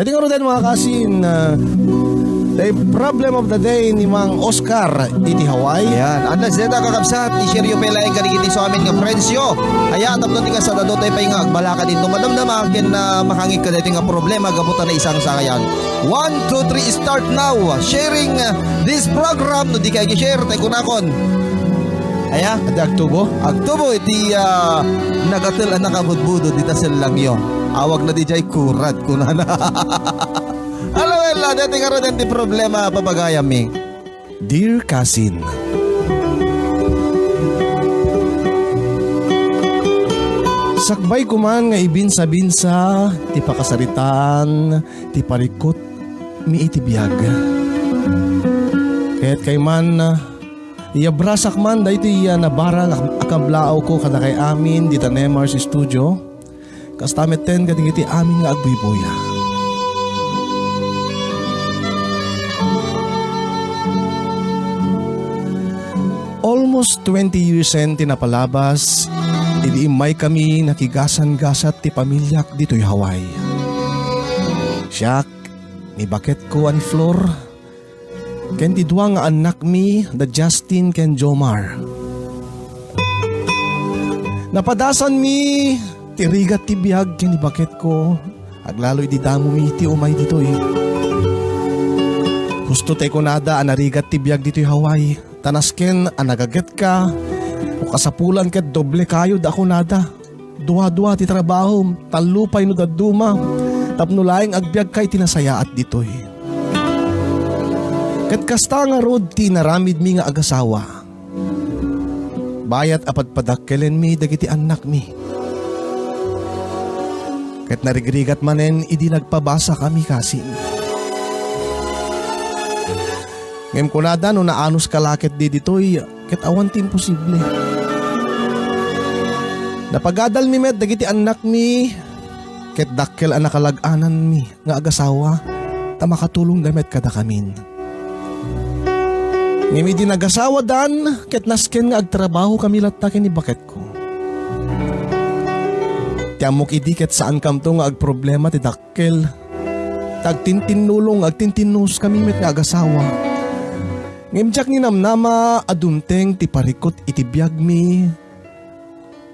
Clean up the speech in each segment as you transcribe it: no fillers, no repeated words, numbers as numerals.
Ito nga rin mga kasin, the problem of the day ni Mang Oscar iti Hawaii. Ayan, anlas deta kakabsat, i-share yung pala yung karigiti sa amin nga friendsyo. Ayan, tapos nga sa dado tayo pa yung agbalaka din. Madamdama akin na makangig ka dito nga problema, gabutan na isang sakayan. 1, 2, 3, start now. Sharing this program, no di kayo i-share, tayo kunakon. Ayan, Ati Aktubo. Aktubo iti nagatil ang nakabudbudo dita sa langyo. Awag na di jay kurat kunana. Alam wala, dati nga rin yung problema papagayam mi. Dear Kasin, sakbay kuman nga ibinsa-binsa, ti pakasaritan, ti parikot, mi iti biyag. Kaya't kay man, iabrasak man da iti nabarang akablao ko kada kay amin dita Nemars Studio, kastameten kating iti amin nga agbiboya. Almost 20 years en tinapalabas, idiimay kami nakigasan-gasat ti pamilyak dito'y Hawaii. Siyak, ni Baket ko ani Flor, ken ti duwa nga anak mi, da Justin ken Jomar. Napadasan mi, ti rigat ti biyag ken ni Baket ko, aglaloy di damo mi ti umay dito'y. Gusto tayo kunada anarigat ti biyag dito'y Hawaii. Tanasken anagaget ka o kasapulan ket doble kayo da ako nada. Duwa-duwa ti trabaho, talupay no daduma, tapno laing agbyag kay tinasayaat ditoy. Ket kasta nga rod ti naramid mi nga agasawa. Bayat apat padakkelen mi dagiti anak mi. Ket narigrigat manen idi nagpabasa kami kasin. Ngem kunada no naanos kalakit di ditoy, ket awan ti imposible. Napagadal mi met dagiti anak mi, ket dakkel ang nakalag-anan mi nga agasawa, ta makatulong damet kada kamin. Ngem di nagasawa dan, ket nasken nga agtrabaho kami lattaken ni Baket ko. Tiamok idi ket saan kamto nga agproblema ti dakkel. Tagtintinulong agtintinus kami met nga agasawa. Ngimjak ni namnama adumteng ti parikot iti biyag mi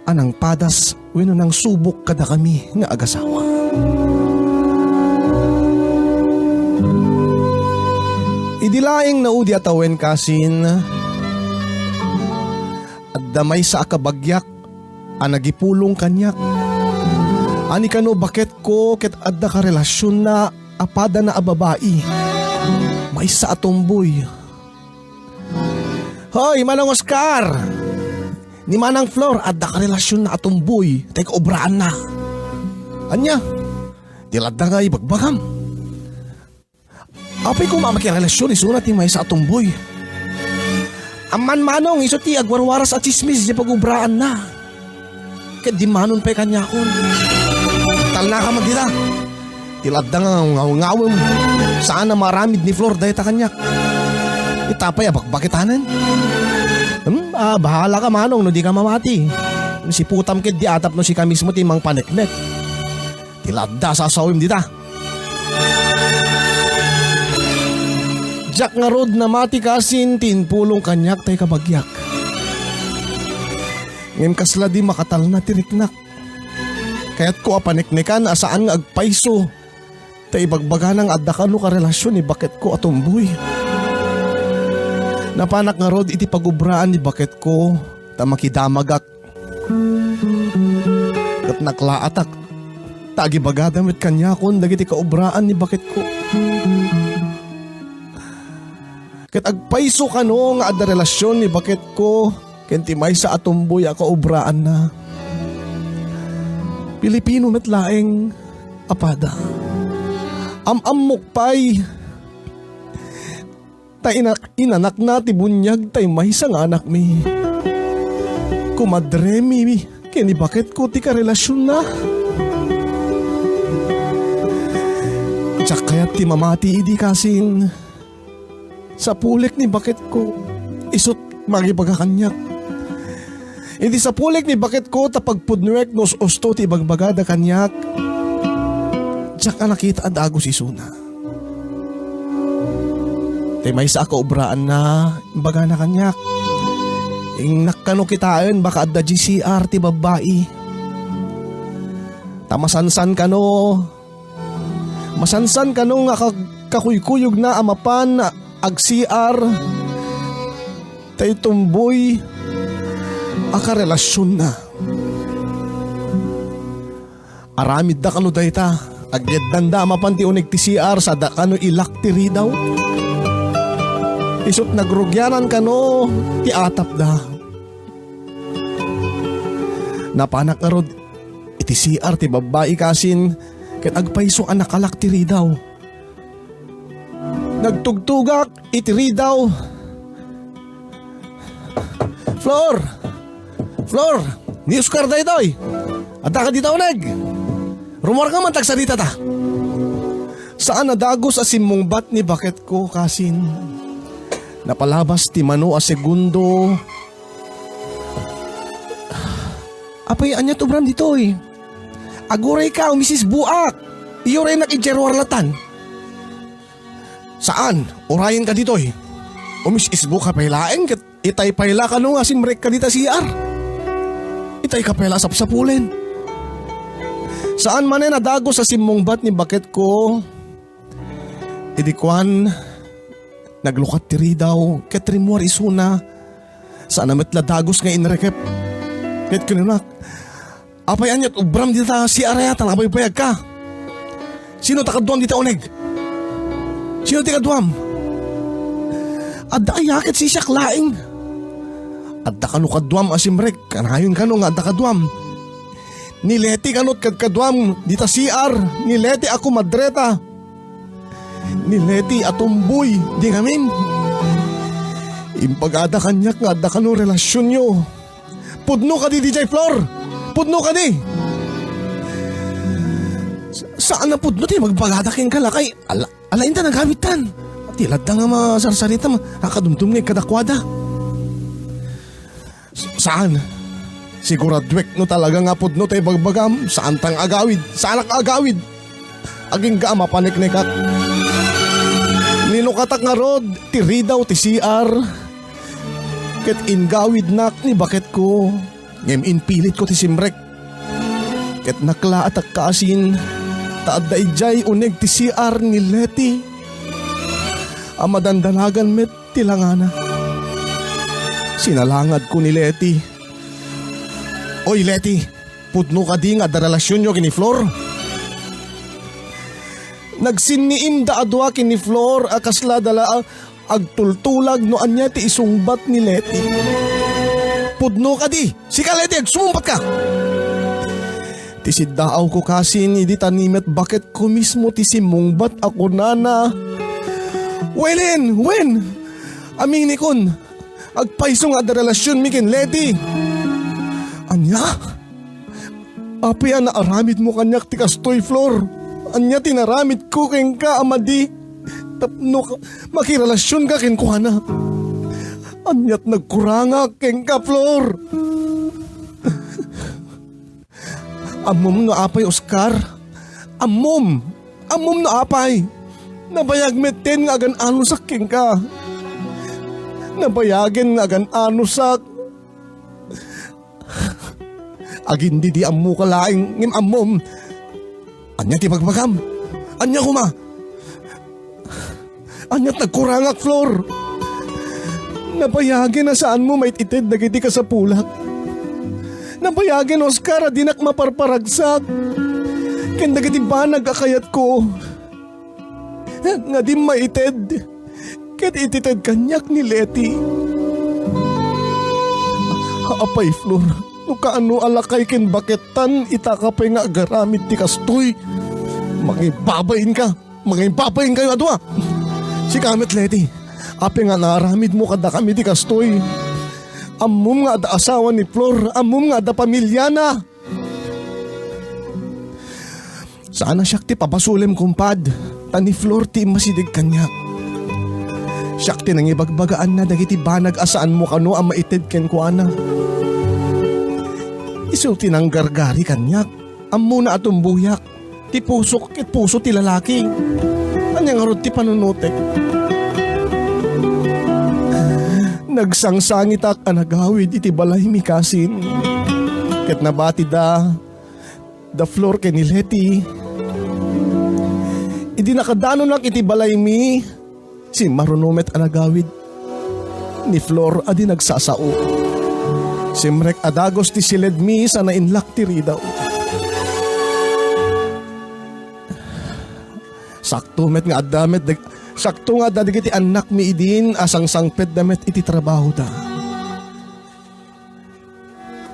anang padas wenno nang subok kada kami nga agasawa. Idilaing naudi atawen kasin at damay sa akabagyak anagipulong kanyak. Ani kano Baket ko ket adda ka relasyon na apada na ababai. May sa atomboy. Hoy, Manang Oscar! Ni Manang Flor, adda ka relasyon na atumboy, tayo obraan na. Anya, tilada nga ibagbagam. Apay ko mamakirelasyon, isunat ni may sa atumboy. Aman Manong, iso ti agwarwaras at chismis di pag-ubraan na. Kaya di manon pa'y kanya kon. Tal na ka magdita. Tilada nga ngawim, saan na maramid ni Flor dahil ta kanyak. Itapay abakbakitanan. Bahala ka Manong no di ka mamati. Si putam kid di atap no si ka mismo timang paneknek. Tilada sa sawim dita. Jack nga rod na mati kasin tinpulong kanyak tay kabagyak. Ngem kasla di makatal na tiriknak. Kaya't ko apaneknekan asaan nga agpaiso. Tay ibagbaga ng adda ka no ka relasyon ni Baket ko atumboy. Napanak nga rod iti pagubraan ni Baket ko, tamakidamagak. Kat naklaatak, tagibagadamit kanya kon dagiti kaubraan ni Baket ko. Kat agpaiso ka no nga adda relasyon ni Baket ko, kentimay sa atumboy ako ubraan na. Pilipino met laeng apada. Mukpay. Ta inanak na ti bunyag tay may sang anak mi. Kumadre mi, kini Baket ko ti karelasyon na. Tsak kaya't ti mamati idi kasing sa pulik ni Baket ko, isot magipagakanyak. Hindi sa pulik ni Baket ko tapagpudnuek nos osto ti bagbagada kanyak. Siya ka nakita adago si Suna. Tay may sa ako obraan na baga na kanyak. Ing nakano kitaan baka adda GCR ti babae. Tamasansan ka no. Masansan ka no nga kakuykuyog na amapan ag CR. Tay tumboy aka relasyon na. Aramid da kano dayta. Agyad danda amapan ti unig ti CR sa da kano ilak ti ridaw. Isot nagrugyanan ka no, ti atap da. Napanak nga rod, iti CR ti babae kasin, ket agpaiso ang nakalak ti ridaw. Nagtugtugak, iti ridaw. Flor, ni Oscar da ito'y. Adda ka dito uneg. Rumor ka man tagsalita ta. Saan nadagos asim mong bat ni baket ko kasin. Napalabas ti mano a segundo. Apay anya to bram ditoy. Aguray ka o Mrs. Buak. Iyo rin nakijerwarlatan. Saan? Urayin ka ditoy. O Mrs. Buak kapailain kat itay paila ka nung asin break ka dita CR. Itay kapela sapsapulin. Saan man nadago sa simong bat ni baket ko. Idikwan. Naglukat tiri daw, ket rimuar isuna. Saan namat ladagos nga inrekep. Ket kinunak. Apay anyat ubram dita si arayatan abay payag ka. Sino takaduam dita uneg? Sino tikaduam? Adda ayakit si siyak laing. Adda kanu kaduam asimrek, kanayon kanu nga adda kaduam. Nileti kanot kadkaduam dita CR, nileti ako madreta. Nileti atumboy, di ngamin. Impagada kanyak nga adda kanu relasyon nyo. Pudno ka di DJ Flor. Pudno ka di. Saan na pudno ti magpagadakin ka lakay. Alain ta nagamitan. Tilad ta nga masarsarita nakadumdum nga kadakwada. Saan? Siguradwek no talaga nga pudno tayo bagbagam. Saan tang agawid? Saan ang agawid? Aging ga mapaniknikat. Nilukatak nga rod, tiri daw ti CR. Ket ingawid nak ni baket ko. Ngem inpilit ko ti simrek. Ket nakla at kaasin. Taad da ijay uneg ti CR ni Leti. Amadandalagan met tilangana. Sinalangad ko ni Leti. Oy Leti, pudno ka di nga da relasyon nyo kini Flor. Nagsiniim da adwa kini Flor akasla dala agtultulag no anya ti isungbat ni Leti. Pudno ka di, sika Leti agsumumpat ka. Tisidaaw ko kasin idi tanimet bakit ko mismo ti simungbat ako nana. Wen, aming ni kun, agpaiso nga da relasyon mi kin Leti. Anya? Apay na aramid mo kanyak ti kastoy Flor. Anya tinaramid ko keng ka amadi. Tapno ka, makirelasyon ka ken kuhana. Anyat nagkuranga keng ka Flor. Amom na apay Oscar. Amom na apay. Nabayag meten nga agan anusak keng ka. Nabayagin nga agan anusak. Agin di ammo ka laing ngim ammom. Anya ti pagbagam. Anya kuma. Anya't nagkurangak Flor. Nabayagin na saan mo may itid dagiti ka sa pulat. Nabayagin Oscar dinak maparparagsak. Ken dagiti banag akayat ko. Nga di maited. Ken itited kanyak ni Leti. Apay Flor. No kaano alakay ken baketan itakapay nga agaramid ti kastoy. Mangibabayin kayo adwa. Si kamet Leti, api nga naramid mo kada kami ti kastoy. Amom nga da asawa ni Flor, amom nga da pamilya na. Sana siya ti papasulim kumpad, tani Flor ti masidig kanya. Siya ti nang ibagbagaan na dagiti banag asaan mo kano ang maited ken kuana. Isulti ng gargari kanyak, ammo na atong buyak. Ti puso ket puso ti lalaki. Anyang arod ti panunutek. Nagsangsangit ak anagawid iti balay mi kasin. Ket nabati da floor ken ni Leti. Idi nakadanon ak iti balay mi. Si marunumet anagawid. Ni Flor adi nagsasao. Simrek adagos ti siled mi sa nainlak ti ridaw. Sakto met nga adamet sakto nga dadig iti anak mi idin asang sangped damet iti trabaho da.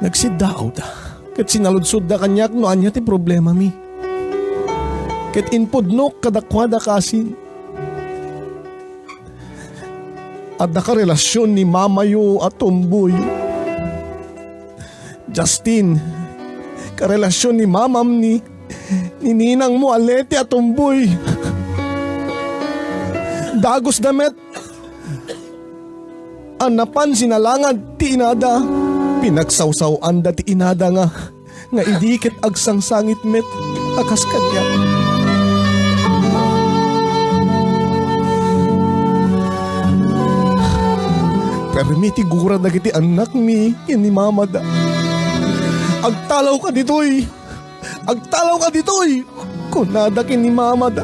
Nagsidaaw da. Ket sinaludsod da kanyak no anya ti problema mi. Ket inpudnok kadakwada kasin. At nakarelasyon ni Mamayo at Tumboy. Justin, karelasyon ni Mamam ni ninang mo Alete at Tumboy. Dagos damet. Anapan sinalangad ti inada. Pinagsawsawan da ti inada nga idikit agsang sangit met akas kanya. Permiti gura dagiti anak mi ni Mama da. Agtalaw ka ditoy. Agtalaw ka ditoy. Kunada kin ni Mama da.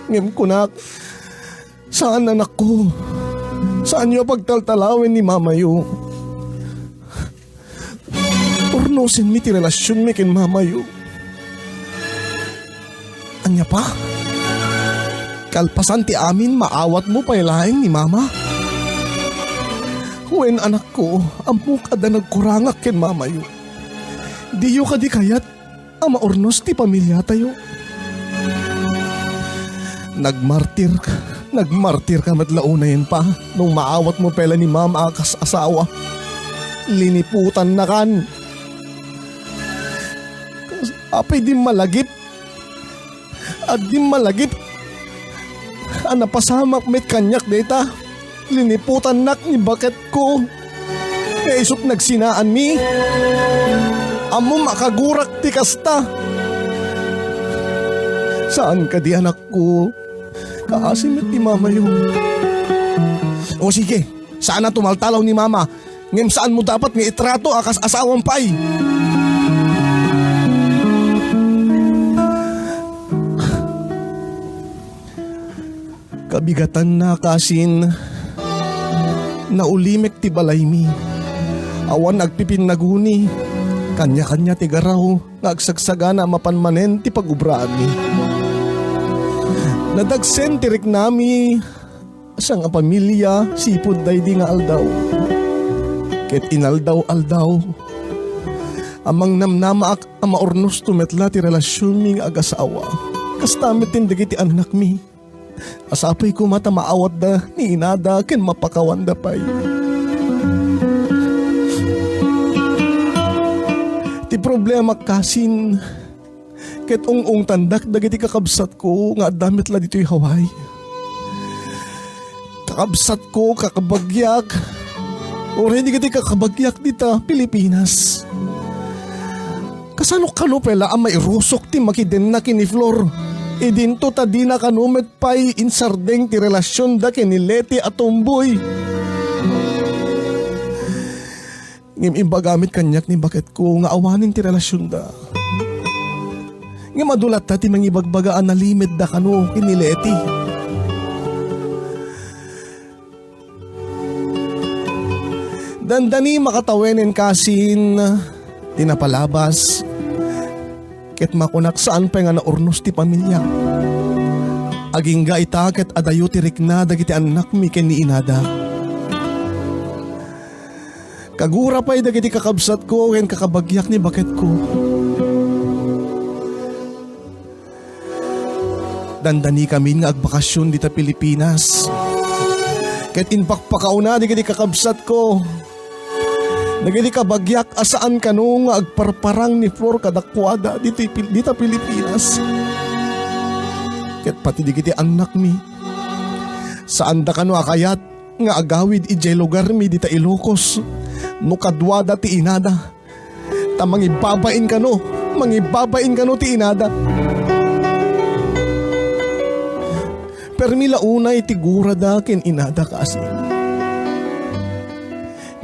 Ngem kunak, saan anak ko? Saan niyo pagtaltalawin ni Mamayo? Urnosin mi ti relasyon mi kin Mamayo. Anya pa? Kalpasan ti amin maawat mo pailaing ni Mama? Wen anak ko, amok ada nagkurangak ken Mamayo. Diyo ka di kayat ama urnos ti pamilya tayo. Nagmartir ka matlaunayin pa nung maawat mo pela ni Mama akas asawa. Liniputan na kan. Apay di malagip. At di malagip. Anapasamak met kanyak data. Liniputan nak ni baket ko. Kaisot nagsinaan mi. Amo makagurak ti kasta. Saan ka di anak ko? Kaasimit ni Mama yun. O sige, saan na tumaltalaw ni Mama? Ngem saan mo dapat nga itrato akas asawang pay? Kabigatan na kasin. Naulimek ti balay mi. Awan nagpipinaguni. Kanya-kanya ti garaw. Nagsagsagana mapanmanen ti pagubraan mi. Nadagsen tirik nami. Asang a pamilya sipod day di nga aldaw. Ket inaldaw-aldaw. Amang namnamaak ama ornos tumetla ti relasyon mi nga agasawa. Kastamit tindig ti anak mi. Asapay ko mata maawat da ni inada ken mapakawan da pay. Ti problema kasin ket ung tandak dagiti kakabsat ko nga damit la dito'y Hawaii. Kakabsat ko kakabagyak. O hindi dagiti kakabagyak dita Pilipinas. Kasano kano pela ang mairusok ti makiden na kini Flor. Idinto ta di na kanumet pay insardeng ti relasyon da kini Leti at Tumboy. Ngim gamit kanyak ni baket ko nga awanin ti relasyon da. Nga madulat ta ti mangibagbagaan na limit da kano kini Leti. Dandani makatawenen kasin tinapalabas. Ket makunak saan pa nga naurnos ti pamilya. Aging ga itaket adayo ti rikna dagiti anak mi ken ni inada. Kagura pa'y dagiti kakabsat ko ken kakabagyak ni baket ko. Dandani kami nga agbakasyon dita Pilipinas. Ket inpakpakaw na dagiti kakabsat ko. Nagiti kabagyak asaan kano nga agparparang ni Flor kadakwada dita Pilipinas. Ket pati digiti anak mi. Saan da kano akayat nga agawid ijay lugar mi dita Ilocos. No kadwada ti inada. Tamang ibabain kano mangibabain ka no ti inada. Permila una itigura da ken inada kasi.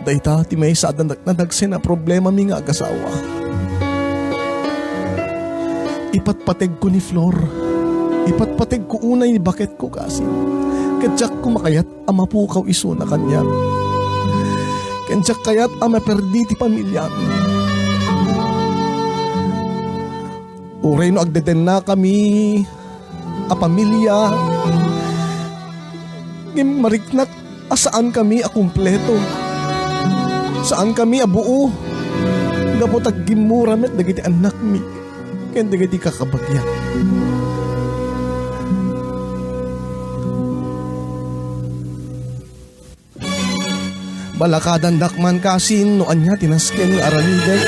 Dayta ti may sa nadagsin na problema mi nga agasawa. Ipatpateg ko ni Flor. Ipatpateg ko una ni baket ko kasi. Kadyak ko makayat ama pukaw iso na kanya. Kadyak kayat ama perdi ti pamilya. Uray no agdeden na kami a pamilya. Mariknak asaan kami a kumpleto. Saan kami a buo. Gapotag gimura met dagiti anak mi. Ken dagiti kakabagya. Balakadan dakman kasin no anya tinasken nga aramiden.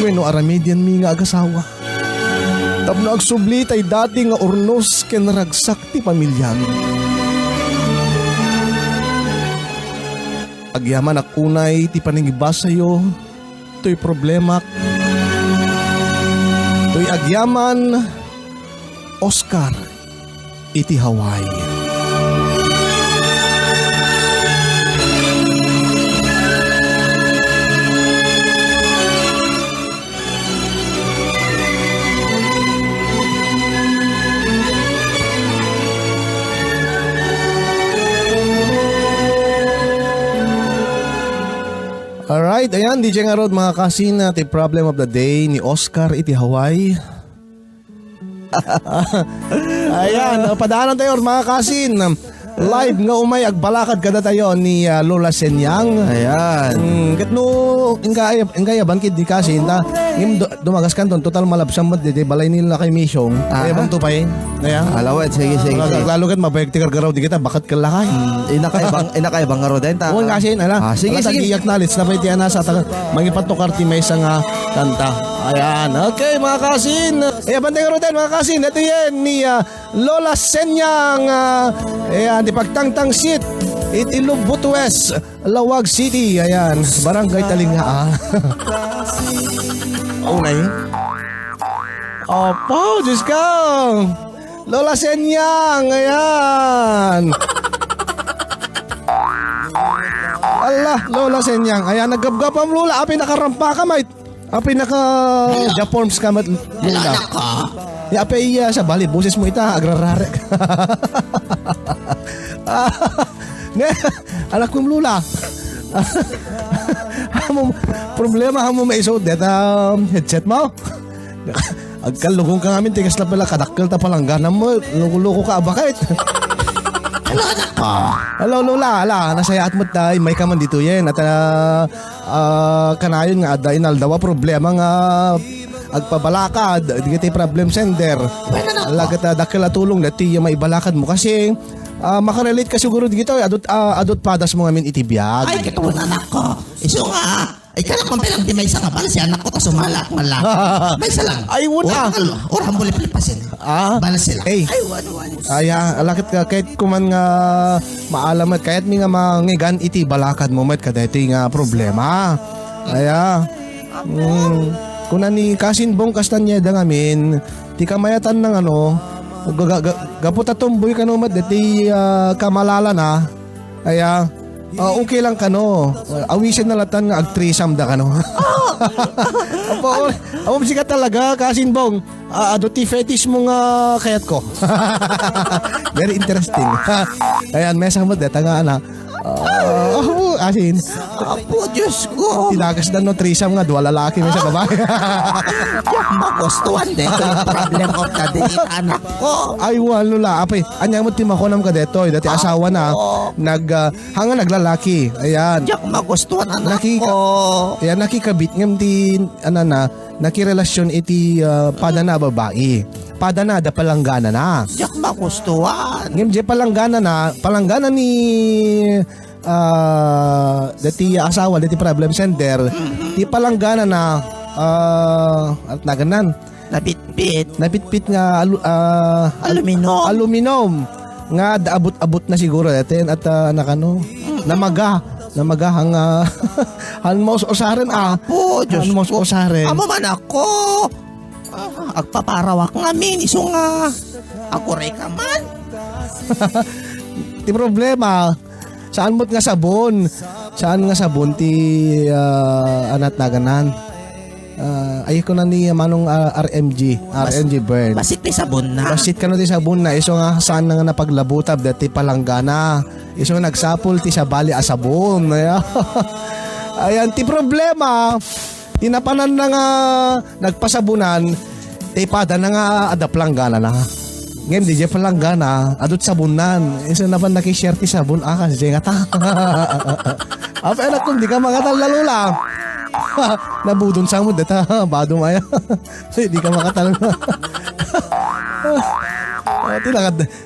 Wenno aramiden mi nga agasawa. Tapno agsubli tay dati nga urnos ken ragsak ti pamilya mi. Agyaman ak unay ti paningibas sayo, to'y problema. To'y agyaman, Oscar, iti Hawaii. Alright, ayan, DJ nga Rod, mga kasin, the problem of the day ni Oscar iti Hawaii. Ayan, padaanan tayo mga kasin. Live nga umay agbalakad kada tayo ni Lola Senyang. Ayan. Katno ingkaya bankid di kasi na dumagas kanton total malabsam mo di balay nila kay Misyong. Kaya bang tupay? Kaya Alawet, sige. lalo kat mabayag tikar garaw di kita bakat ka lakay. Inakaibang nga ro din ta. Oo kasi ala. Sige. Acknowledge na pwede na sa mangipatok arti may nga kanta. Ayan. Okay mga kasin. Bantay nga ro din mga kasin. Ito yan ni Lola Senyang. Ayan, di pagtangtang shit. Itilog Butues, Lawag City. Ayan, Barangay Talinga. Unay. Opo, Diyos ko. Lola Senyang. Ayan. Allah, Lola Senyang. Ayan, naggabgapam Lola. Api nakarampa ka, mate. Api naka-jaforms ka, mate. Lola. Api sa bali, boses mo ita, agrarare. Anak kong Lula. Problema mo maisod det headset mo. Agkalugong ka ngamin tigas na pala kadakkel ta palangganan mo. Luko ka bakit? Hello Lola, nasayat mo tay may ka man dito yen at kanayon nga ada inaldawa problema nga agpabalakad digiti problem sender. Lagat dakkel tulong dati maibalakad mo kasi makarelate ka siguro dito adot padas mo ngamin itibiyag. Ay katuon anak ko. Iso nga. Ay kanak man pelang di may isa nga pala si anak ko ta sumalak man lang. May isa lang. Ay wala. Orang boleh pilipasin. Bala sila. Hey. Ay wala. Aya alakit ka kahit kuman nga maalamat kahit mi nga mangigan iti balakad mo met kadeti nga problema. Aya. Kuna ni Kasin Bong Castañeda ngamin ti kamayatan ng gaputa tumboy ka naman dati kamalala na. Kaya okay lang ka no. Awisin na latan nga agtrisam da ka no. Apo sikat talaga Kasin Bong. Adoti fetish mo nga kayat ko. Very interesting. Ayan, mesa mo deta nga na. Asin. Apo, Diyos ko. Tinagas na no trisam nga, dua lalaki may sa babae. Magustuhan din. Ito yung problem of the day, anak ko. Ay, walo la. Apay, anya mo timakonam ka deto. Dati asawa na, hanga naglalaki. Ayan. Diyak magustuhan, anak ko. Ayan, nakikabit ngam din, nakirelasyon iti padana babae. Padana da palanggana na. Diyak magustuhan. Ngam di palanggana ni dati asawa dati problem center ti palanggana na at naganan napitpit nga aluminum nga daabot-abot na siguro dati at namaga hang hanmos osaren Apo, Diyos hanmos ko. osaren Amo man ako. Agpaparawak ngamin, iso nga. Ako rin ka man. Ti problema, saan mo't nga sabon? Saan nga sabon ti anat naganan? Ay ko na ni manong RMG Bird. Basit may sabon na. Basit ka no ti sabon na. Iso nga saan na nga napaglabutab dati palanggana. Iso nga nagsapol ti sa bali a sabon. Ayan ti problema. Tinapanan na nga nagpasabunan. Ti pada na nga adaplanggana na. Ngayon di palanggana. Adot sabunan. Iso na ba nakishare ti sabon? Kasi nga ta. Apa enak kung di ka makatal lalo lang. Nabudon sa mo data bado maya. Di ka makatal.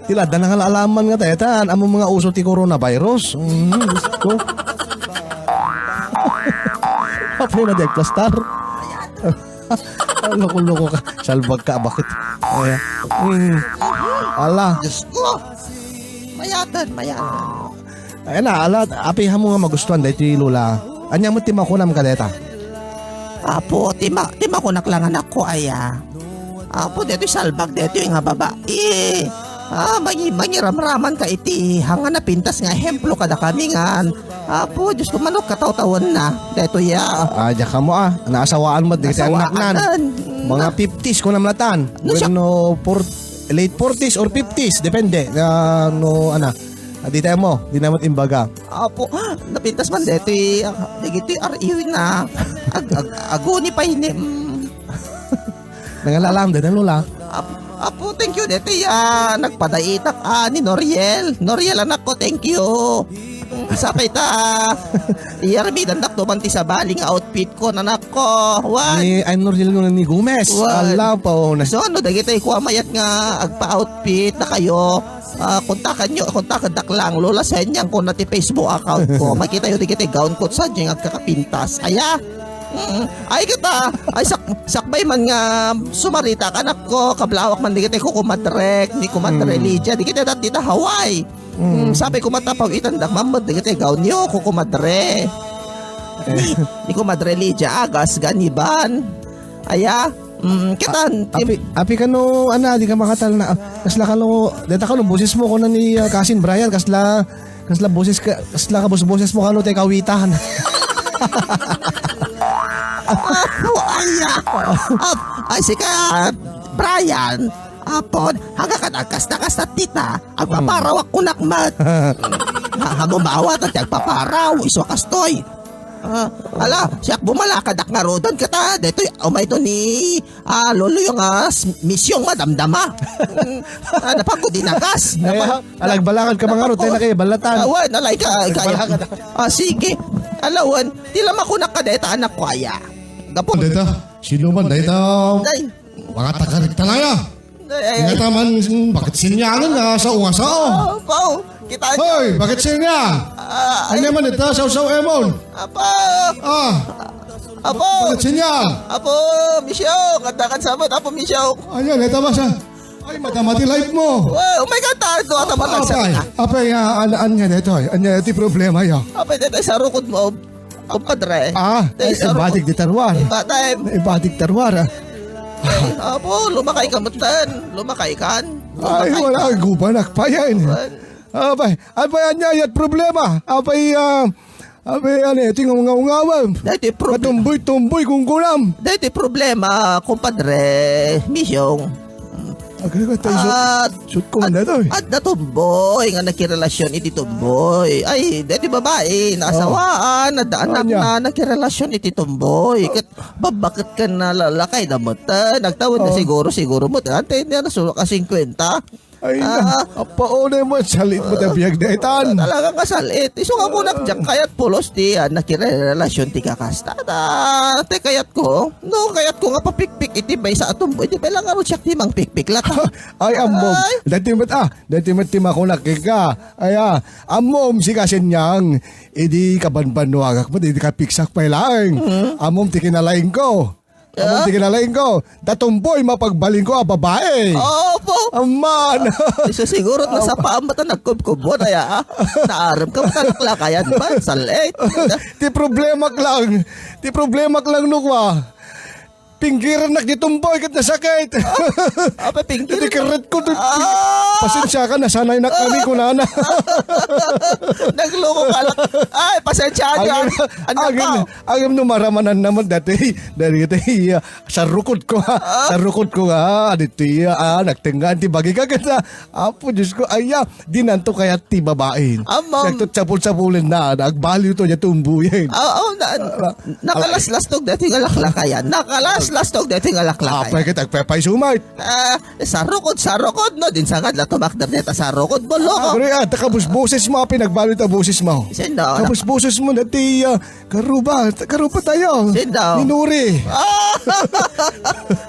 Tilad na nga alaman nga tayo amo mga uso ti coronavirus. Gusto. Apa na di plastar? Loko-loko ka. Salbag ka bakit? Ala. Diyos ko. Mayatan. Ayan na, ala, apihan mo nga magustuhan dahil ti Lula. Anya mo timakunam ka deta? Apo, tima ko naklangan ako aya. Apo, dito salbag dito yung nga babae. Mangiramraman ka iti. Hanga na pintas nga hemplo kada kami nga. Apo, Diyos ko manok kataw-tawan na. Dito ya. Diyan ka mo naasawaan mo dito ang naknan. Mga 50s ko namlatan. No, late 40s or 50s. Depende. Di tayo mo. Di naman imbaga. Apo, napintas man dito dito RU na. Aguni pa ini. Nangalalam din ang Lula. Apo, thank you dito nagpadaitak ni Noriel. Noriel anak ko, thank you. Sapay ta. Iyarmi dandak dumanti sa baling outfit ko nanak ko. Wan. I'm Noriel ni Gomez. Ala pa na. So ano dagiti ko mayat nga agpa-outfit na kayo. Kontakan daklang lola sa inyang ko na ti Facebook account ko. Makita yun dagiti gown ko sa diyang agkakapintas. Aya. Ay kita. Ay sakbay man nga sumarita kanak ko. Kablawak man dagiti ko kumadrek. Ni kumadre Lydia. Dagiti dati ta Hawaii. Sabi ko matapaw itandak mamad dagiti gown niyo ko kumadre. Ni kumadre Lydia agas ganiban. Aya. Kitan. Api ka no, di ka makatal na. Kasla ka no, deta ka no, boses mo ko na ni Cousin Brian. Kasla boses ka, kasla ka boses mo ka no, tayo kawitan. Ay, sika, Brian. Apon, hanggang ka nagkasta-kasta tita, agpaparawak ko nakmat. Hamumawat at agpaparaw, iso kastoy. Ala, siyak bumalakadak nga rodon kata. Dito, umay to ni lolo yung misyong madamdama. Napagod dinagas. Alagbalakad ka mga tayo na kayo, balatan. Awan, alay ka. Sige. Alawan, tilam ako nakadeta anak ko aya. Gapon. Dito, sino man dito? Mga taga-talaya. Ingata man, bakit sinyangan na sa ungasao? Pao, kita nyo. Hoy, bakit sinyang? Ano naman ito, saw-saw emon? Apa? Apo. Bakit sinyang? Apo, misyong. Katakan sabot, apo misyong. Ayan, ito ba siya? Ay, matamati life mo. Oh my God, tardo at naman Apay, nagsabi. apay, anya dito, anya iti problema ya. Apay, dito sa rukod mo, kumpadre. Ibadik di tarwar. Batay. Ibadik tarwar. Apo, lumakay ka mutan. Lumakay kan. Ay, wala kang gubanak pa yan. Apay, anya yat problema. Apay, tingong ngawang. Dito problema. Matumboy kung kulam. Dito problema, kumpadre. Misyong. Agad tayo shoot ko na to. At natumboy nga nakirelasyon iti tumboy. Ay, dati babae, nasawaan, nadaanak na nakirelasyon iti tumboy. Babakit ka na lalakay na mo ta. Nagtawad na siguro mo. Ante, na nasulok ka 50. Ay na, paunay mo, salit mo na biyag na itan. Talagang kasalit. Iso nga kunak dyan kayat pulos ti nakirelasyon ti kakastada. Te kayat ko, kayat ko nga papikpik iti bay sa atumboy. Iti bay lang nga siya timang pikpik lata. Ay, amom. Dati mat timakunak ka. Ay, amom si kasenyang. Idi kabanbanwagak mo, idi ka piksak pa ilang. Amom ti kinalaing ko. Amom ti kinalaing ko. Datumboy mapagbaling ko babae. Opo. Aman. Isa siguro na sa paamata nagkubkubo na ya. Naaram ka matalakakayan ba? Salit. Ti problema lang nukwa. pinggiran na gitumboy kat nasakit. Apa pinggir? Hindi karet ko. Ah! Pasensya ka, nasanay na kami ko na. Nagloko ka lang. Ay, pasensya niyo. Anak ka. Agam numaramanan naman dati sa rukod ko ha. Sa rukod ko ha. Diti nagtinggan ti bagi ka kata. Apo Diyos ko aya dinanto kaya ti babain. Ma'am. Nagtutsapul-sapulin na. Nagbaliw to niya tumbuyin. Nakalaslas-tog dati nga laklakayan. Nakalaslas-tog dati nga laklakayan. Apay kita agpapay sumait. Sarukod no. Din sangad la tumakder neta sarukod mo, loko. Agre takabus-buses mo pinagbalot ang buses mo. Sino? Kabus-buses mo dati karuba tayo. Sino? Minuri.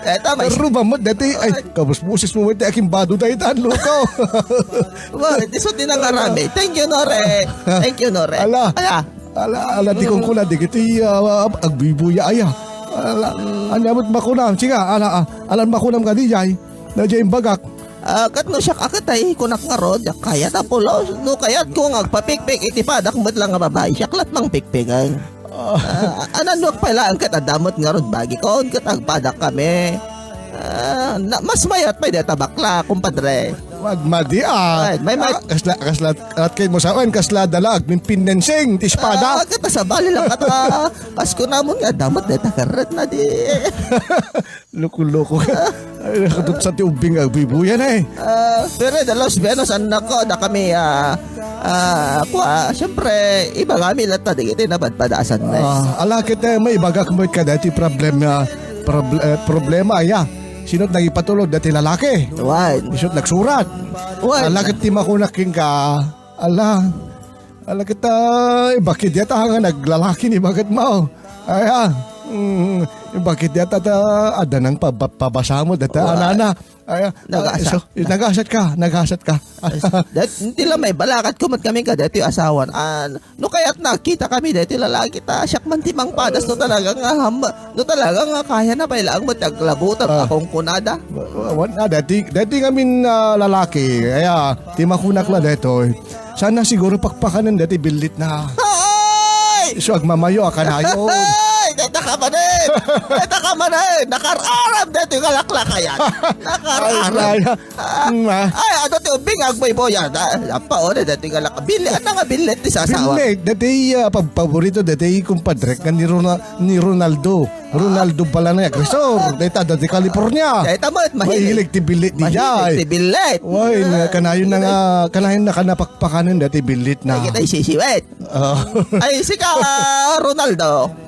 Eto, may... Karuba mo dati ay kabus-buses mo dati aking bado tayo tanlo ko. Iso din ang arami. Thank you, Nore. Thank you, Nore. Ala. Ala. Ala di kong kuna di kiti agbibuya aya. Ala anyamot makunam siga alan makunam ka di jay. Na jay bagak. Kat no siya kakatay kunak nga rod. Kaya na pulo. No kayat kung agpapikpik itipadak mo't lang nga babae. Siya klat mang pikpikan. Anan wag pala ang katadamot nga rod bagi ko. Kat agpadak kami. Mas mayat pa deta bakla, kumpadre. Wag madi May kasla at kay mo sawan kasla dalag min pinnensing ti espada. Kata sa bali lang kata. Pasko namon nga damot deta karet na di. Loko-loko. Ay nakatut sa ti ubing agbibuya na eh. Pero de Los Venos anak ko na kami syempre iba kami lahat na digiti na badpadasan na. Ala kita may bagak mo ka dati problema aya. Sinot nagipatulog dati lalaki. Wan. Isot nagsurat. Wan. Ala ket ti makunaking ka. Ala kita bakit yata nga naglalaki ni bakit mo. Aya. Bakit yata ada nang pabasa mo dati anana. Aya. Nagasat ka. Hindi lang may balakat kumat kami ka dati asawan. No kaya't nakita kami dati lalaki ta. Siyak man timang padas no talaga nga kaya na pa ilang mataglabutan akong kunada. Wala dati ngamin lalaki. Kaya timakunak la dito. Sana siguro pakpakanan dati bilit na. Ay! So agmamayo akanayon. Ay! Deta ka man eh! Nakararap dito yung kalaklakayan. Nakararap. Ay, ano ti ubing agbay po yan. Paone dito yung kalakabili. Ano nga bilit ti sasawa? Bilit. Dati paborito dati kumpadrek nga ni Ronaldo. Ronaldo pala na agresor. Dati California. Deta mo, Mahilig ti bilit ni Mahilig ti Jay. bilit. Way, kanayon na nga, kanayon na kanapakpakanan dati bilit na. Ay, kita isisiwet. Ay, sika, Ronaldo.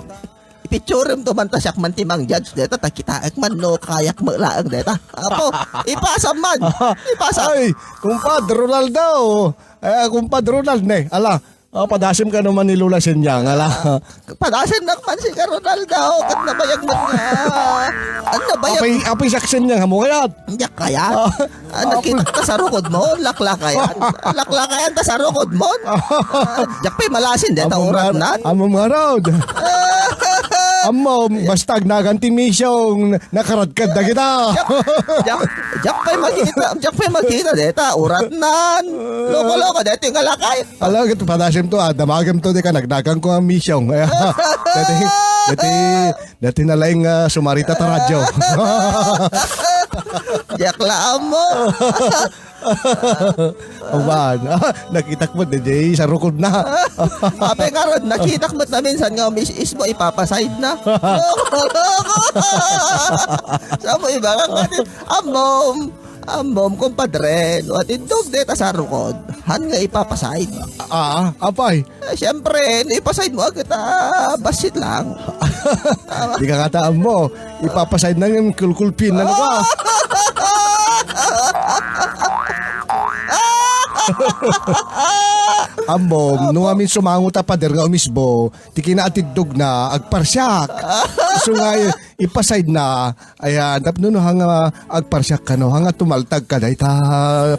Ipicturim to man ta siyak man timang judge deta takitaak man no kayak maglaang deta. Apo, ipasam man. Ipasam. Ay, kumpadre Ronaldo. Kumpadre Ronaldo ne. Ala, padasim ka naman ni Lula Senyang. Ala. Padasin nakman si ka Ronaldo. Kat nabayag man nga. Ano nabayag? Apay saksen niya hamo kayat. Yak kaya? Nakita ta sa rukod mo? Laklakayan. Laklakayan ta sa rukod mo? Yak pa'y malasin deta urat na. Amom nga raw. Amom, basta naganti misyong nakaradkad na kita. Jak pa'y makita deta urat nan. Loko-loko deta yung alakay. Alam, ito padasim to, damagam to, di ka nagdagang ko ang misyong. Dati na lang sumarita ta radyo. Jak laan mo. Awan, nakita ko DJ sa rukod na. Ape karon nakita ko na minsan nga is mo ipapaside na. Sa mo iba nga Ambom kumpadre, at indog deta sa rukod. Han nga ipapaside. Apay. Siyempre, ipaside mo agad basit lang. Di ka kataan mo, ipapaside na yung kulkulpin na ka. Ambom, nung amin sumangot ta pader nga umisbo, ti kinaatidog na agparsyak. So nga ipaside na, ayan, tapno no hanga agparsyak ka no, hanga tumaltag ka day ta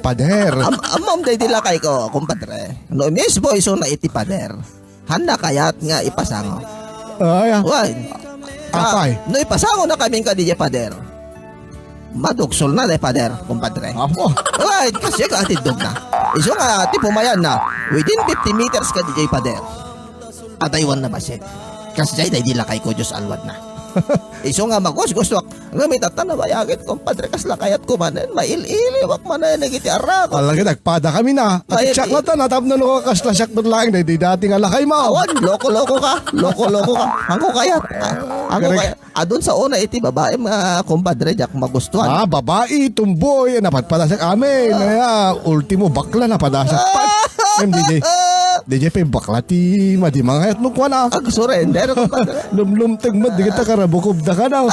pader. Amom day dila kay ko, kumpadre. No umisbo iso na iti pader. Handa kayat nga ipasango. Ay, Why? apay. No ipasango na kaming ka DJ pader. Maduksol na pader, kumpadre. Apo. Right, kasi ka atidog na. Iso nga, pumayan na. Within 50 meters ka DJ pader. Ataywan na ba siya? Kasi dahil di lakay ko Diyos alwad na. Iso nga magos gusto nga may tatanabayagit kompadre kasla kayat ko manen mail-ili wak manen nagiti arak. Alagay, nagpada kami na. At Ay, siyak na ta, natapno no kaslasyak doon lang, di dati nga lakay mo. Awan, loko-loko ka. Loko-loko ka. Ako kayat. Ako Correct. kayat. Adun sa una iti babae mga kompadre jak magustuhan. Babae, tumboy, napatpadasak amin. Kaya, ultimo bakla napadasak pa. DJ pa yung bakla ti, madi mga hayat mo kwa na. Ag surrender kompadre. Lumlumtag mo, di kita karabukob na ka na.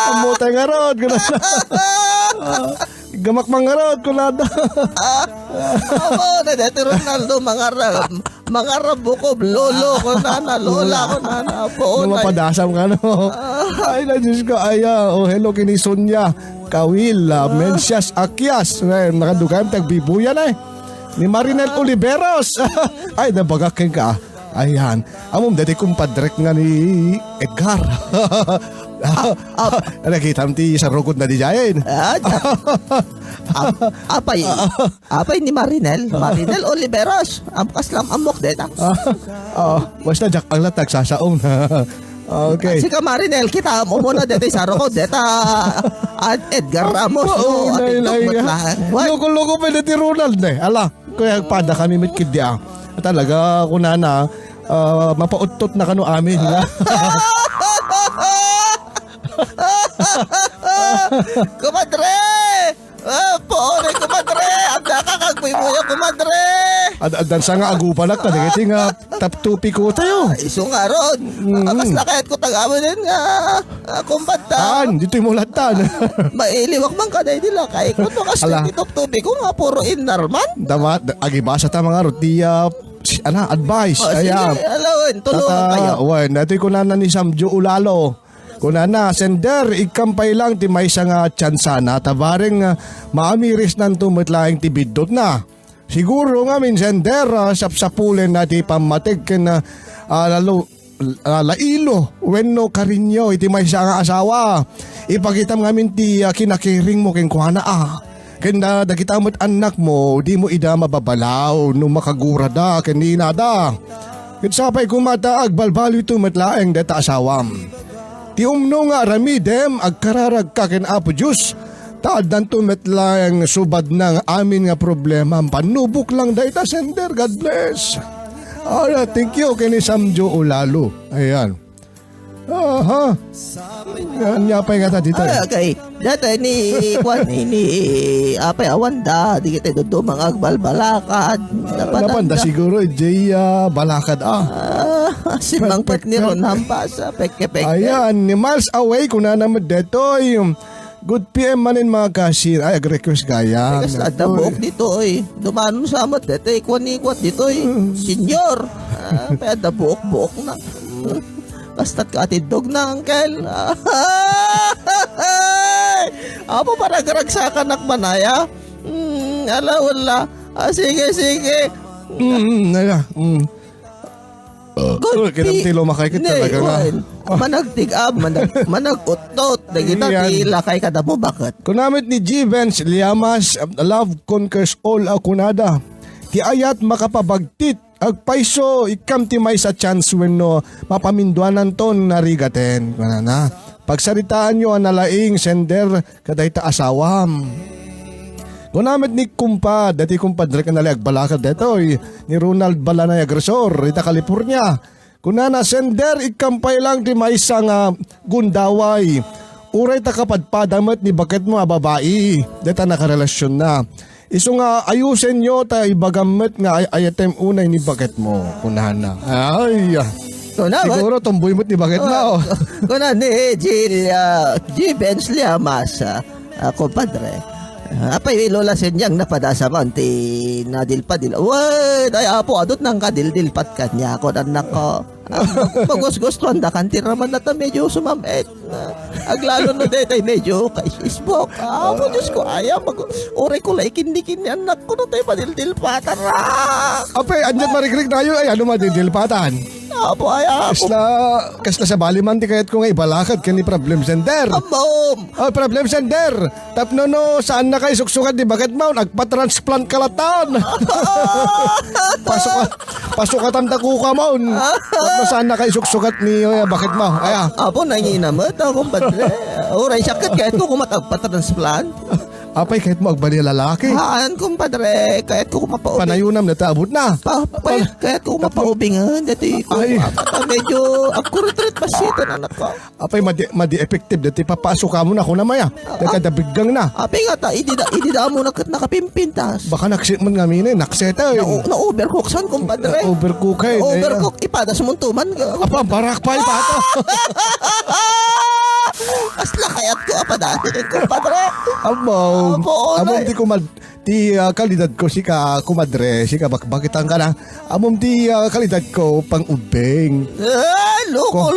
Amutay nga rod, gano'n na. Gamak mga rod, kunada. Oo, na dati Ronaldo mga rabukob lolo ko na lola ko na po Nung mapadasam ka, no? Ay, na Diyos ko, hello, kini Sonia, Kawil, Mencias, Akyas. Nakadugay, tagbibuyan ni Marinel Oliveros. Ay, nabagakin ka. Ayan. Amom, dati kumpadrek nga ni Edgar. Nakita mo ti sa rukod na di jayin. Apay ni Marinel Oliveros. Amkas lang amok deta. Basta jak ang latag sasaong. Okay. Sika Marinel, kita mo muna dito sa rukod deta. At Edgar Ramos. Oo, At nay. itong lang. Loko-loko pa na ti Ronald Ala, kaya pada kami mit kidya. Talaga, kunana, mapautot na kano amin. Kumadre! Poore, kumadre! Ang nakakagpay mo yung kumadre! Adan sa nga agupanak ka, dagiti nga taptupi ko tayo. Iso nga ron. Akas na kahit ko tagaman din nga. Kumbanta. Dito yung mulatan. Mailiwak man ka na nila. Kaya ko to kasi Ala. titup-tubi ko nga puro inarman. Damat, agibasa ta mga rotiya, advice. O sige, alawin. Tulungan kayo. Wan, dati ko na ni Samjo Ulalo. Kunana, sender, ikampay lang ti may nga tsansana, tabaring maamiris nan tumitlaing ti bidot na. Siguro nga min sender, sapsapulen na ti pamatig ken lalo lailo, wenno karinyo, iti may nga asawa. Ipagitam nga min ti kinakiring mo ken kuhana Ken dagita mo't anak mo, di mo ida mababalaw, no makagura da, ken inada. Ken sapay kumata agbalbalo ito matlaeng data asawam. Ti umno nga ramidem agkararag ka ken Apo Diyos. Taadan tumetlang subad ng amin nga problema. Panubok lang dayta sender. God bless. Alright, thank you kini Samjo Ulalo. Ayan. Aha. Yan yapay nga ta dito. Okay. Dati ni Kwan ni Apay Awanda. Di kita doon mga agbalbalakad. Napanda siguro Jay Balakad Si Mangpet ni Ron Hampasa. Peke-peke. Ayan, ni miles away kung na naman dito yung good PM manin mga kasir. Ay, ag-request gaya. Kasi adabok dito dumanon sa amat dito ikwan-ikwat dito Senyor. Kaya adabok-bok na. Basta't katidog na, Uncle. Apo para garagsakan nakmanaya. Wala. Sige. Good Kinamtilo makakit talaga nga. Managtigab, managutot. Nagita tilakay kada mo, bakit? Kunamit ni G. Vance Liamas, love conquers all akunada. Ti ayat makapabagtit, agpaiso, ikam ti may sa chance when no, mapaminduanan ton narigaten. Kunana, pagsaritaan nyo ang nalaing sender kadayta asawam. Kunamit ni kumpa, dati kumpadre ka nalag balakad dito, ni Ronald Balanay Agresor, ita California. Kunana, sender, ikampay lang ti may isang gundaway. Uray ta kapadpadamat ni bakit mo babae, dita nakarelasyon na. Iso nga ayusin nyo ta ibagamit nga ayatem unay ni bakit mo, kunana. Ay, siguro tomboy mo't ni bakit mo. Kuna ni G. Benz Liamas, kumpadre. Apay lola senyang napadasa man ti nadilpadil. Uy, ay apo adot nang kadildilpat kanya ako anak ko. Magusgustuhan da kan tiraman na ta medyo sumamit. Aglalo no detay medyo kay Facebook. Apo Diyos ko ayaw ore ko lai kindikin ni anak ko no tayo padildilpatan ra. Apay, andyan marigrig tayo ay ano madidilpatan. Apo aya. Kasla sa baliman ti kayat ko nga ibalakad ka ni problem sender. Amom. Oh, problem sender. Tapno no, saan na kayo suksukat di bagat mo? Nagpa-transplant kalatan. Pasok ka tamta kuka mo. Tapno saan na kayo suksukat ni bakit mo? Aya. Apo nanginamot ako padre. Oray sakit kahit ko kumatagpa-transplant. Apay kahit mo agbali lalaki. Haan kumpadre, kahit ko kumapaubing. Panayunam na taabot na. Kahit ko kumapaubingan, dati ko. Ay. Medyo akuritrit pa sito na anak ko. Apay madi effective dati papasok ka mo na ko na maya. Nagkadabigang na. Api nga ta, idi da mo nakapimpintas. Baka naksit man kami na nakseta eh. Na-overcook san kumpadre. Overcook eh. Overcook, ipada sa muntuman. Apa, barak pa ipato. Asla kayat ko apa dati kumpadre. Amom. Apo, Amom onay. ti kalidad ko si ka kumadre, si ka bakitan ka na. Amom ti kalidad ko pang ubeng. Loko.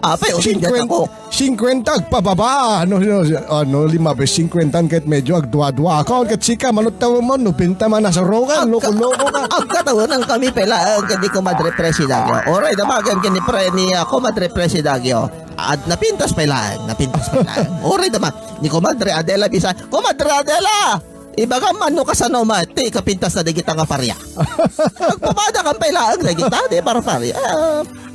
Apay, ubing dyan ako. 50 pababa. Ano, 5 beses 50 kahit medyo agdwa-dwa ako. Kahit sika, manutaw mo, nupinta man nasa rokan, loko-loko ka. Ang katawan ng kami pala ang kani Comadre Presidagyo. Alright, damagan kani pre ni Comadre Presidagyo. At napintas pala. Alright, damag. Ni Comadre Adela bisa. Comadre Adela! Ibaga mano ka sa nomad, ti kapintas na digita nga parya. Nagpamada kang pailaang digita, di para parya.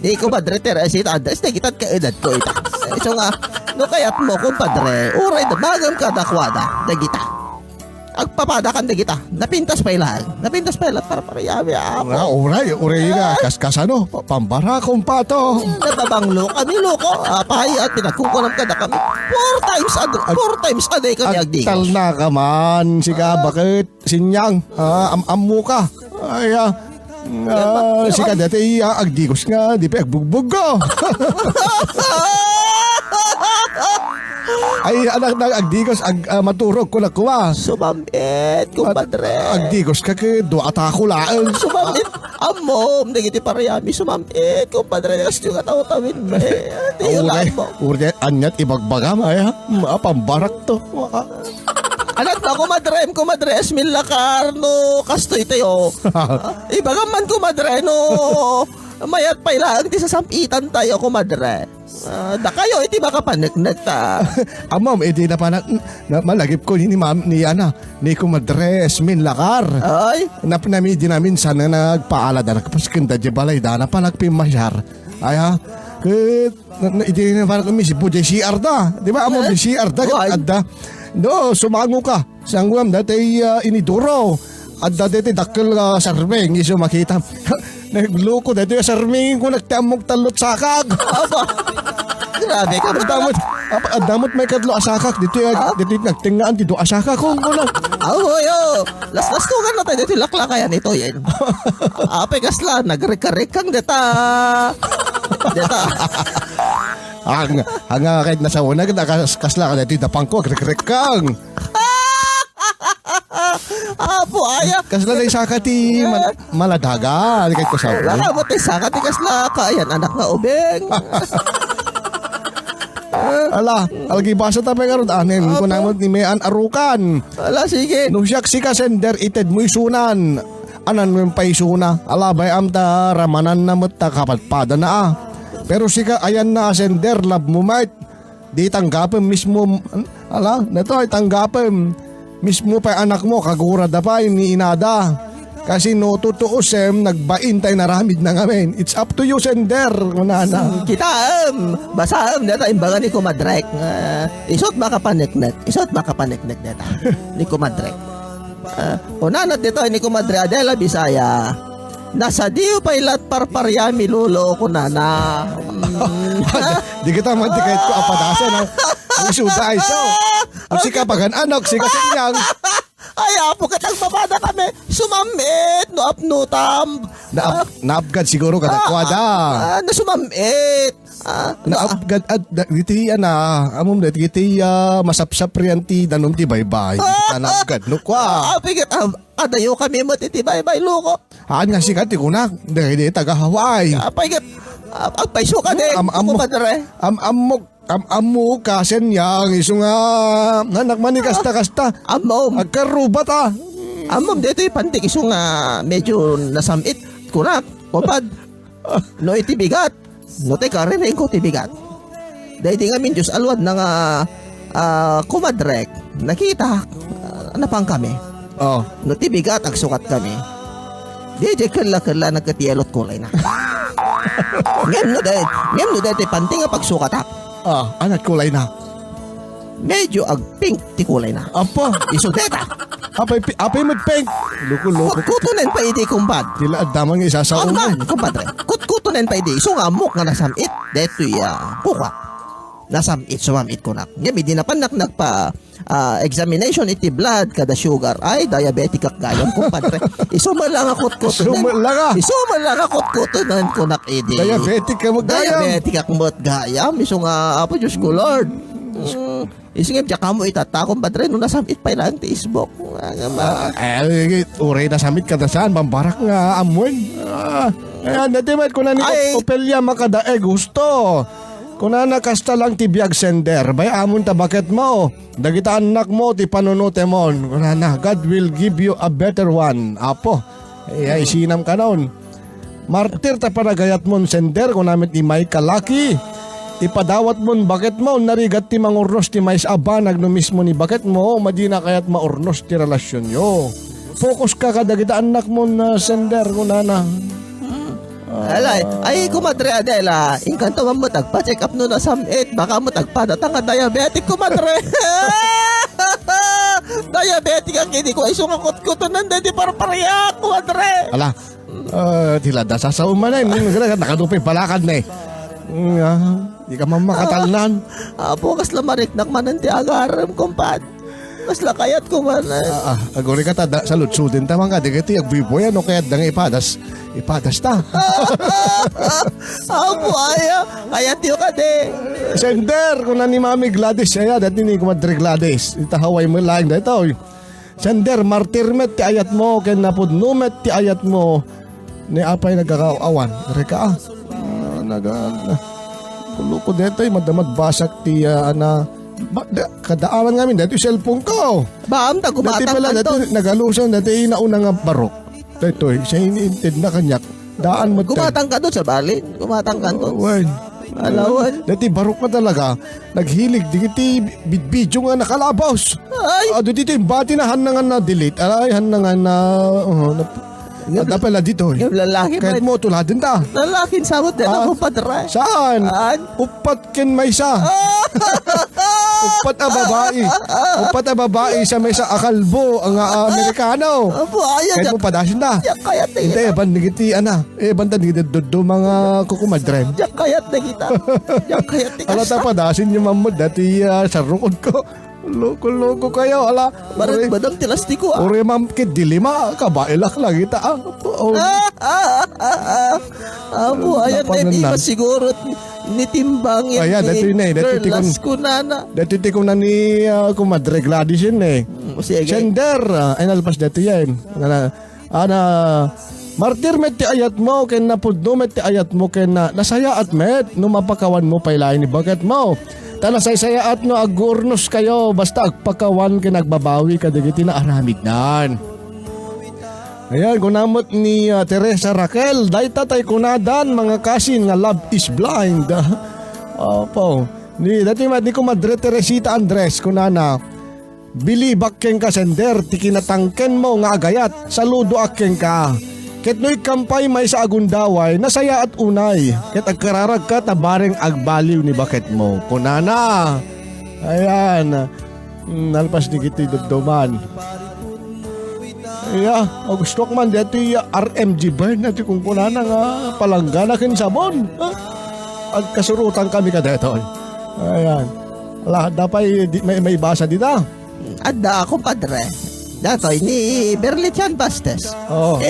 Di Comadre Teresit Andres, digitat ka edad ko ita. So nga, no kayat mo, kumpadre, uray damagam ka dakwada, digita. Agpapada kan digita, napintas pailaang. Napintas pailaang para paryami ako. Uray nga, kaskasano, pambara kong pato. Nababanglo kami loko. Pahay at pinagkukulam ka na kami. 4 times a day kami agdigos. Agtal na ka man, sika, bakit sinyang, amu ka. Ay, sika dati agdigos nga, di pa agbugbog ko. Ay, anak na agdigos, maturog ko na kuha. Sumamit, kumpadre. Agdigos ka ke, doa atako laan. Sumamit. Amom, nagiti parayami. Sumamit, kumpadre. Kasi yung ataw-tawin mo. Di yung Uray, mo. anyat ibagbagam, ay pambarak to. Anak na, kumadre, Esmil Lakar, no, kastoy tayo. Ibagaman, kumadre, no, mayat pa ilang, di sasampitan tayo, kumadre. Da kayo, iti baka panagnak ta. Amam, edi na pa malagip ko ni ma'am, ni kumadre Esmin Lakar. Ay, Napinami din namin sana nagpaala da nagpaskanda di balay da na pa nagpimasyar. Ay ha, iti na parang kami si Puday CR da. Di ba amam di CR da? Ay. Adda. No, sumango ka. Sanggam dati iniduro. Adda dati dakil sarmeng iso makita. Nagloko dati sarmeng ko nagtamog talot sakag. aba. Grabe ka ba? Adamot may kadlo asakak dito nagtingaan dito asakak ko kuno. Yo. Las-lastugan na tayo dito laklakayan ito yan. Ape kasla, nagrekarikang deta. Hanga kahit nasa una kasla ka dito dapang ko krek kang. Apo aya. Kasla na isaka ti maladaga kahit ko sa una. Wala mo tayo sa kati kasla kayan anak na ubeng. Algi basa ta pengarod anen ko namot ni Mayan arukan. Wala, sige. No siyak si ka sender ited mo isunan. Anan mo yung paisuna. Alabay amta ramanan na mo ta kapatpada na Pero si ka ayan na sender love mo mate. Di tanggapin mismo. Nato ay tanggapin. Mismo pa anak mo kagura da pa ni inada. Kasi no totoo sem nagbain tayo naramid na ngamin. It's up to you sender. Kunana. Kita basam data imbangan ni kumadrek. Isot makapaneknet data. Ni kumadrek. Unanat dito ni kumadre Adela Bisaya. Nasa diyo pa ilat parparyami lulo kunana. Di kita mantikait ko apadasa na. Isuda ay so. Si kapagan anak, si kasinyang. Ay, apo katang babada kami. Sumamit, no apnutam. Naapgad siguro katakwada. Nasumamit. Naapgad at giti amom dat giti masapsap riyanti danom ti baybay. Giti naapgad no kwa. Apigat, adayo kami mo titibay-bay luko. Haan nga sikat ikunak. Dahil taga Hawaii. Apigat, agpaiso ka din. Kumadre. Amu kasen yang iso nga anak mani kasta. Amom. Agkarubat Amom, dito yung pantik iso nga medyo nasamit. Kunak, kupad. No iti bigat. No te karirain ko ti bigat. Dahil di ngamin Diyos alwad ng kumadrek. Nakita, napang kami. Oh. No ti bigat, agsukat kami. Di kala nagkatielot kulay na. Ngem no dahil ti panting nga pagsukatak. Anak kulay na. Medyo agpink ti kulay na. Apa? Isudeta. Apay magpeng. Loko-loko. Kutkutunen pa iti kumpad. Tila adamang isasaon mo. Anggan, kumpadre. Kutkutunen pa iti. So nga muk nga nasamit. Deto kuka. Nasamit, sumamit ko na. Ngayon, di na pa nagpa examination iti blood kada sugar. Ay, diabetic ak gayam, kumpadre. Isuma lang ako kutkutunen. Isuma lang kutunan ko na iti. Diabetic ka magayam. Diabetic ak mo't gayam. Iso nga, apo Diyos ko, Lord. Isingim, tsaka mo itatakong padre nung nasamit pa ilang Facebook. Uray na samit ka na saan, bambarak nga amuin. Ayan, natimat ko na ni Ophelia makadae gusto. Kung na nakasta lang ti biyag sender, bay amon ta bakit mo. Dagita anak mo, ti panunute mo. Kung na, God will give you a better one. Apo, isinam ka noon. Martir ta panagayat mo sender, kung namin ti may kalaki. Ipadawat mo bakit mo narigat ti mangurnos ti mais aba nagnumis mo ni bakit mo madina kayat maurnos ti relasyon yo. Focus ka kadagita anak mo na sender ko na. Alay, ay kumadre Adela, inkanto mo tagpa-check up no na samit, baka mo tagpadatang nga diabetic kumadre. Diabetic ang hindi ko ay sungakot-kutunan dati parpareha kumadre. Ala, tilada sa saumanan, nakadupay palakad na eh. Di ka mamakatalnan. Bukas lang mariknak man ang tiagaram, kumpad. Mas lakayat ko man. Agori ka tada sa lutsudin tamang ka. Di ka tiyag biboy ano kaya dang ipadas ta. Aya. Kaya tiyo ka de. Sender, kung na ni Mami Gladys, dati ni Kumadre Gladys. Itahaway mo lang dito. Sender, martirmet ti ayat mo, kaya napudnumet ti ayat mo. Ni apay nagkakaawan. Reka Kuluko dito madamad basak ti kadaaran ngamin dito yung cellphone ko. Baam ta Dati gumatang pala kanton. dati nagalusan dati inauna nga barok. Dito siya iniintid na kanyak. Daan mo Gumatang ka doon sa balin. Gumatang kanton. Wan. Alawan. Dati barok na talaga. Naghilig di video nga nakalabaws. Ay. Dito yung bati na hanangan na delete. Ay hanangan na dapat pala dito. Yung lalaki Kahit mo tuladin ta. Lalaking samot din ako padre. Saan? Saan? Upat ken may isa. Upat a babae. Upat a babae sa may isa akalbo ang Amerikano. Apo, ayan. Kahit mo padasin na. Yak kayat na Hindi, kita. bandigiti banda digiti do mga kukumadre. Yak kayat na kita. Yak kayat na Ala ta padasin yung mamod dati sa rukod ko. Loko-loko kayo, ala. Barat badang tilastiko ah. Uri ma'am kit dilima, kabailak lang kita. Apo, ayan na Napanan di lang. ba siguro nitimbang yan Ayan, dati na eh, dati tikon. Girlas ko nana. Dati ko na ni Kumadre Gladys yun eh. Sige. Sender, ay nalpas dati yan. Martir met ti ayat mo, ken napudno met ti ayat mo, ken nasaya at met, numapakawan mo pailain ni bagat mo. Tanasay-saya at no agurnos kayo, basta agpakawan ken nagbabawi kadigiti na aramid nan. Ayan, kunamot ni Teresa Raquel, day tatay kunadan, mga kasin nga love is blind. Opo. Dati ko Madre Teresita Andres, kunana, bilibak keng ka sender, tikinatangken mo nga agayat, saludo akken ka. Ket no'y kampay may sa agundaway, nasaya at unay. Ket agkararag ka tabareng agbaliw ni baket mo. Kunana. Ayan. Nalpas di kiti dugduman. Gusto ko man dito RMG burn natin kung kunana nga palanggana kin sabon. At kasurutan kami ka dito. Ayan. Ala, dapat may basa dito. Adda ako padre. Datoy ni Berlichan Bastes.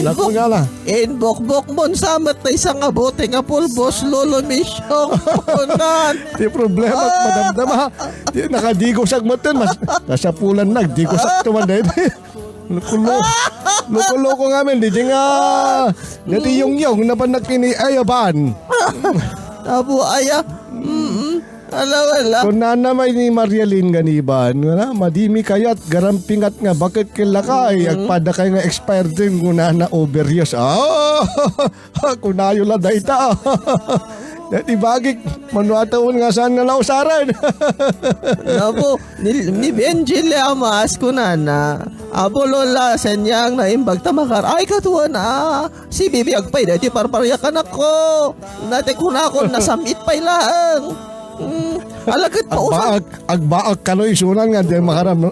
Lako nga lang. Bok mon samat na isang abote nga pulbos lolo misyong kunan. Di problema at madamdama. Nakadigos ang moten. Nasa pulan nagdigos ang tumanday. Loko-loko nga men. Di nga. Dati yung na pa nakini ayaban. Abo aya. Wala. Kung nanamay ni Marialin ganiban, nga madimi kayat garampingat nga bakit kilakay agpada kay nga expired din kung na overuse. Kunayo la dayta. Dati bagik manuataon nga saan nga lausaran. Nabo, ni Benji Lamas ko na. Abo lola senyang na imbag tamakar. Ay katuwa na. Si Bibi agpay dati parparyakan ako. Nati ko na ako nasamit pay lang. Alagad pa usan. Agbaak kanoy sunan nga di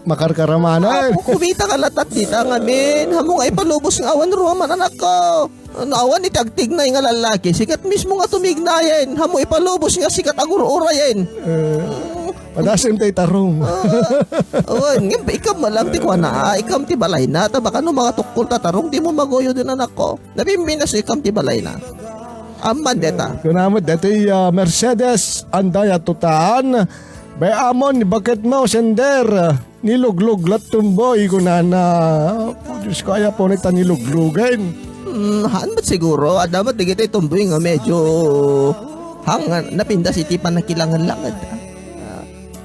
makarkaramanan. Ako kumita ka latat dita nga min. Hamo nga ipalubos ng awan ruwaman anak ko. Awan ni tagtignay nga lalaki. Sikat mismo nga tumignayin. Hamo ipalubos nga sikat aguro-urayin. Padasim tayo tarong. Awan, nga ikaw malang ti kwa na. Ikaw ti balay na. Baka no mga tukol tatarong di mo magoyo din anak ko. Nabimbinas ikaw ti balay na. Aman deta. Kunamot dati Mercedes andaya tutaan. Bay amon bakit mo sender niluglug lat tumboy kunana. Diyos ko aya po nita niluglugin. Han ba't siguro? Dapat di kita itumboy nga medyo hangan. Napinda si tipan na kilangan langad.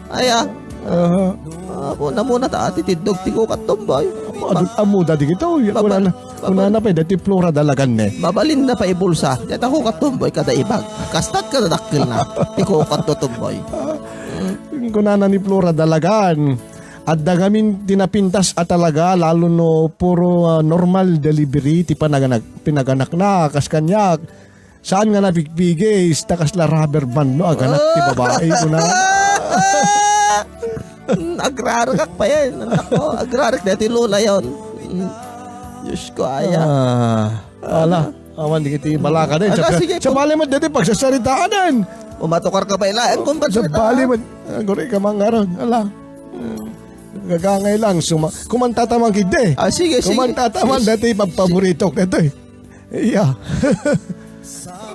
Aya. Ako na muna ta ati tidog tigo kat tumboy. Amo dati kito. Kunana pa dati flora dalagan ne. Babalin na pa ibulsa. Dito ako katumboy kada ibag. Kastat ka nadakil na. Iko katutumboy. Kunana ni flora dalagan. At dagamin tinapintas at talaga lalo no puro normal delivery ti pinaganak na kas kanyak. Saan nga napigpigis takas la rubber band no aganak ti babae kunana. Agrarak pa yan. Ako, agrarak dati lola yon. Diyos ko aya. Ala, awan di kiti balaka din. Ala, sige Sa po. bali mo dati pagsasaritaan din. Umatokar ka pa ilaan kung ba't Sa bali mo, guri ka mangaron. Ala, gagangay lang. Kumantatamang kide. sige. Kumantatamang dati pagpaborito ka ito eh. Iya.